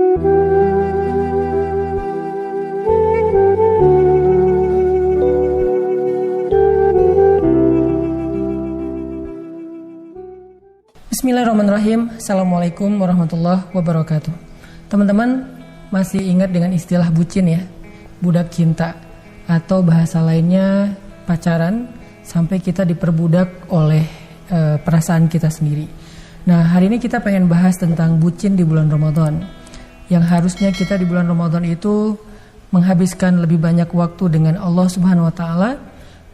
Bismillahirrahmanirrahim. Assalamualaikum warahmatullahi wabarakatuh. Teman-teman masih ingat dengan istilah bucin ya? Budak cinta, atau bahasa lainnya pacaran sampai kita diperbudak oleh perasaan kita sendiri. Nah, hari ini kita pengen bahas tentang bucin di bulan Ramadan. Yang harusnya kita di bulan Ramadan itu menghabiskan lebih banyak waktu dengan Allah Subhanahu wa taala,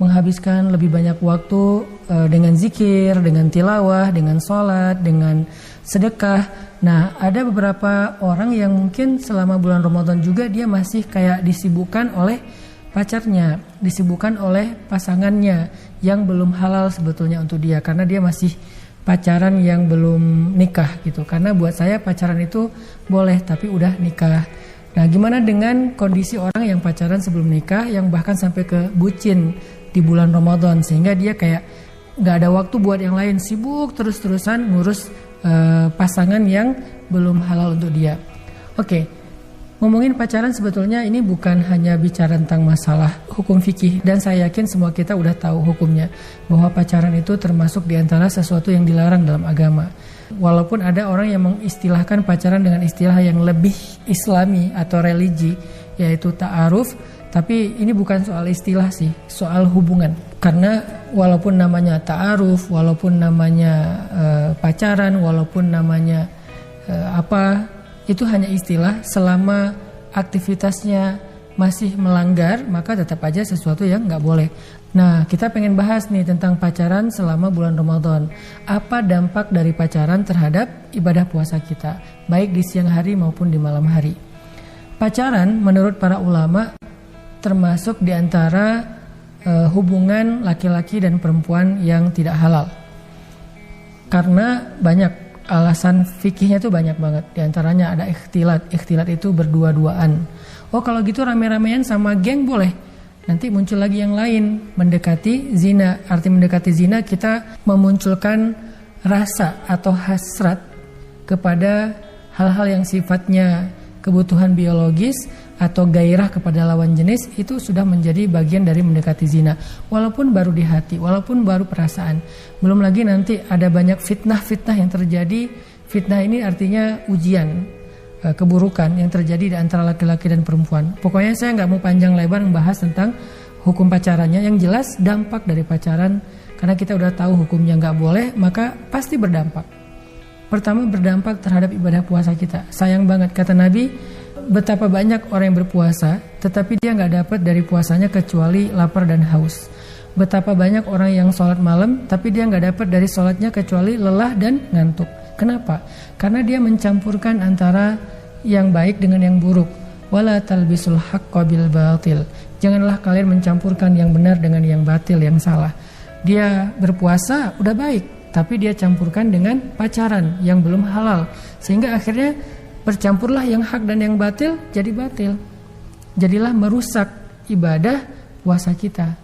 menghabiskan lebih banyak waktu dengan zikir, dengan tilawah, dengan sholat, dengan sedekah. Nah, ada beberapa orang yang mungkin selama bulan Ramadan juga dia masih kayak disibukkan oleh pacarnya, disibukkan oleh pasangannya yang belum halal sebetulnya untuk dia, karena dia masih pacaran yang belum nikah gitu. Karena buat saya pacaran itu boleh tapi udah nikah. Nah, gimana dengan kondisi orang yang pacaran sebelum nikah, yang bahkan sampai ke bucin di bulan Ramadan, sehingga dia kayak gak ada waktu buat yang lain, sibuk terus-terusan ngurus pasangan yang belum halal untuk dia. Oke, ngomongin pacaran sebetulnya ini bukan hanya bicara tentang masalah hukum fikih, dan saya yakin semua kita udah tahu hukumnya, bahwa pacaran itu termasuk diantara sesuatu yang dilarang dalam agama. Walaupun ada orang yang mengistilahkan pacaran dengan istilah yang lebih islami atau religi, yaitu ta'aruf, tapi ini bukan soal istilah sih, soal hubungan. Karena walaupun namanya ta'aruf, walaupun namanya pacaran, walaupun namanya apa, itu hanya istilah. Selama aktivitasnya masih melanggar, maka tetap aja sesuatu yang nggak boleh. Nah, kita pengen bahas nih tentang pacaran selama bulan Ramadan. Apa dampak dari pacaran terhadap ibadah puasa kita, baik di siang hari maupun di malam hari. Pacaran menurut para ulama termasuk di antara hubungan laki-laki dan perempuan yang tidak halal. Karena banyak alasan fikihnya tuh banyak banget. Di antaranya ada ikhtilat. Ikhtilat itu berdua-duaan. Oh, kalau gitu rame-ramean sama geng boleh. Nanti muncul lagi yang lain, mendekati zina. Arti mendekati zina, kita memunculkan rasa atau hasrat kepada hal-hal yang sifatnya kebutuhan biologis atau gairah kepada lawan jenis, itu sudah menjadi bagian dari mendekati zina. Walaupun baru di hati, walaupun baru perasaan. Belum lagi nanti ada banyak fitnah-fitnah yang terjadi. Fitnah ini artinya ujian, keburukan yang terjadi di antara laki-laki dan perempuan. Pokoknya saya nggak mau panjang lebar membahas tentang hukum pacarannya. Yang jelas dampak dari pacaran, karena kita udah tahu hukumnya nggak boleh, maka pasti berdampak. Pertama, berdampak terhadap ibadah puasa kita. Sayang banget, kata Nabi, betapa banyak orang yang berpuasa, tetapi dia nggak dapat dari puasanya kecuali lapar dan haus. Betapa banyak orang yang sholat malam, tapi dia nggak dapat dari sholatnya kecuali lelah dan ngantuk. Kenapa? Karena dia mencampurkan antara yang baik dengan yang buruk. Wala talbisul haqqa bil batil. Janganlah kalian mencampurkan yang benar dengan yang batil, yang salah. Dia berpuasa udah baik, tapi dia campurkan dengan pacaran yang belum halal, sehingga akhirnya bercampurlah yang hak dan yang batil jadi batil. Jadilah merusak ibadah puasa kita.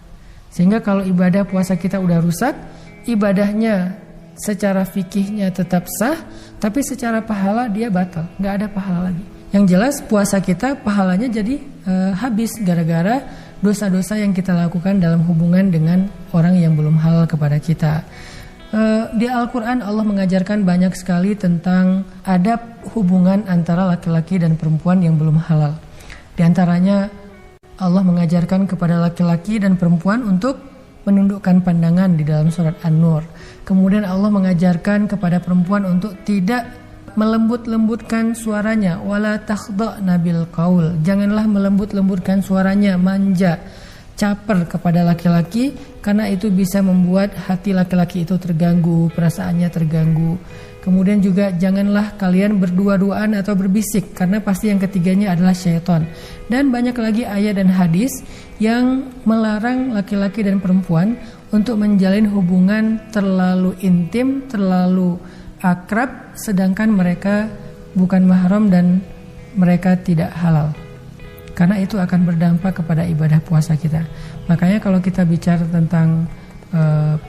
Sehingga kalau ibadah puasa kita udah rusak, ibadahnya secara fikihnya tetap sah, tapi secara pahala dia batal, nggak ada pahala lagi. Yang jelas puasa kita pahalanya jadi habis gara-gara dosa-dosa yang kita lakukan dalam hubungan dengan orang yang belum halal kepada kita. Di Al-Quran Allah mengajarkan banyak sekali tentang adab hubungan antara laki-laki dan perempuan yang belum halal. Di antaranya Allah mengajarkan kepada laki-laki dan perempuan untuk menundukkan pandangan di dalam surat An-Nur. Kemudian Allah mengajarkan kepada perempuan untuk tidak melembut-lembutkan suaranya, wala takhda'na bil qaul. Janganlah melembut-lembutkan suaranya, manja, caper kepada laki-laki, karena itu bisa membuat hati laki-laki itu terganggu, perasaannya terganggu. Kemudian juga janganlah kalian berdua-duaan atau berbisik, karena pasti yang ketiganya adalah syaitan. Dan banyak lagi ayat dan hadis yang melarang laki-laki dan perempuan untuk menjalin hubungan terlalu intim, terlalu akrab, sedangkan mereka bukan mahram dan mereka tidak halal. Karena itu akan berdampak kepada ibadah puasa kita. Makanya kalau kita bicara tentang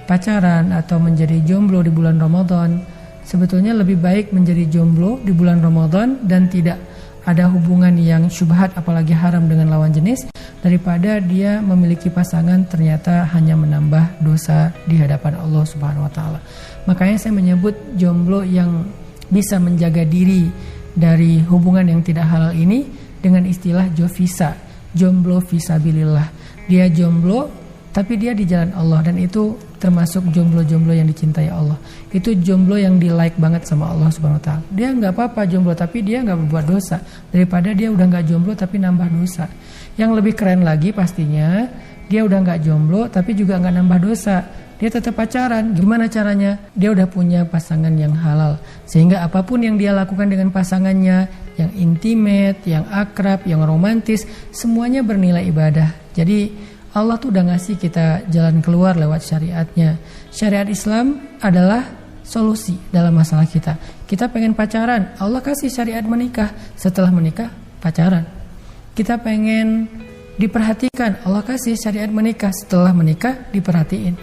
pacaran atau menjadi jomblo di bulan Ramadan, sebetulnya lebih baik menjadi jomblo di bulan Ramadan dan tidak ada hubungan yang syubhat apalagi haram dengan lawan jenis, daripada dia memiliki pasangan ternyata hanya menambah dosa di hadapan Allah Subhanahu wa taala. Makanya saya menyebut jomblo yang bisa menjaga diri dari hubungan yang tidak halal ini dengan istilah jovisa, jomblo fisabilillah. Dia jomblo tapi dia di jalan Allah, dan itu termasuk jomblo-jomblo yang dicintai Allah. Itu jomblo yang di like banget sama Allah Subhanahu wa taala. Dia nggak apa-apa jomblo tapi dia nggak berbuat dosa, daripada dia udah nggak jomblo tapi nambah dosa. Yang lebih keren lagi pastinya dia udah nggak jomblo tapi juga nggak nambah dosa. Dia tetap pacaran. Gimana caranya? Dia udah punya pasangan yang halal, sehingga apapun yang dia lakukan dengan pasangannya, yang intimate, yang akrab, yang romantis, semuanya bernilai ibadah. Jadi Allah tuh udah ngasih kita jalan keluar lewat syariatnya. Syariat Islam adalah solusi dalam masalah kita. Kita pengen pacaran, Allah kasih syariat menikah. Setelah menikah, pacaran. Kita pengen diperhatikan, Allah kasih syariat menikah. Setelah menikah, diperhatiin.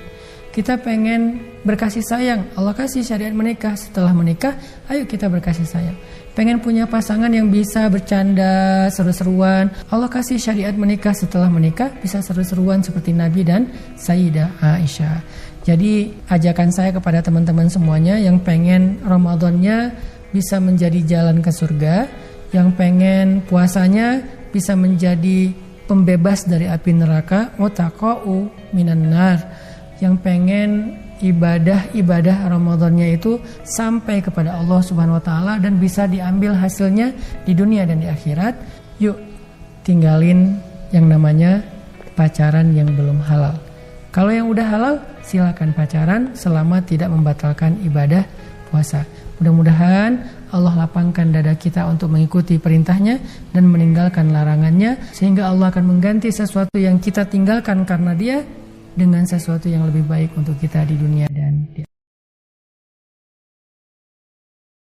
Kita pengen berkasih sayang, Allah kasih syariat menikah. Setelah menikah, ayo kita berkasih sayang. Pengen punya pasangan yang bisa bercanda, seru-seruan, Allah kasih syariat menikah. Setelah menikah bisa seru-seruan seperti Nabi dan Sayyidah Aisyah. Jadi ajakan saya kepada teman-teman semuanya yang pengen Ramadannya bisa menjadi jalan ke surga, yang pengen puasanya bisa menjadi pembebas dari api neraka, mutaqa'u minan nar, yang pengen ibadah Ramadannya itu sampai kepada Allah Subhanahu wa taala dan bisa diambil hasilnya di dunia dan di akhirat. Yuk tinggalin yang namanya pacaran yang belum halal. Kalau yang udah halal silakan pacaran selama tidak membatalkan ibadah puasa. Mudah-mudahan Allah lapangkan dada kita untuk mengikuti perintahnya dan meninggalkan larangannya, sehingga Allah akan mengganti sesuatu yang kita tinggalkan karena dia dengan sesuatu yang lebih baik untuk kita di dunia dan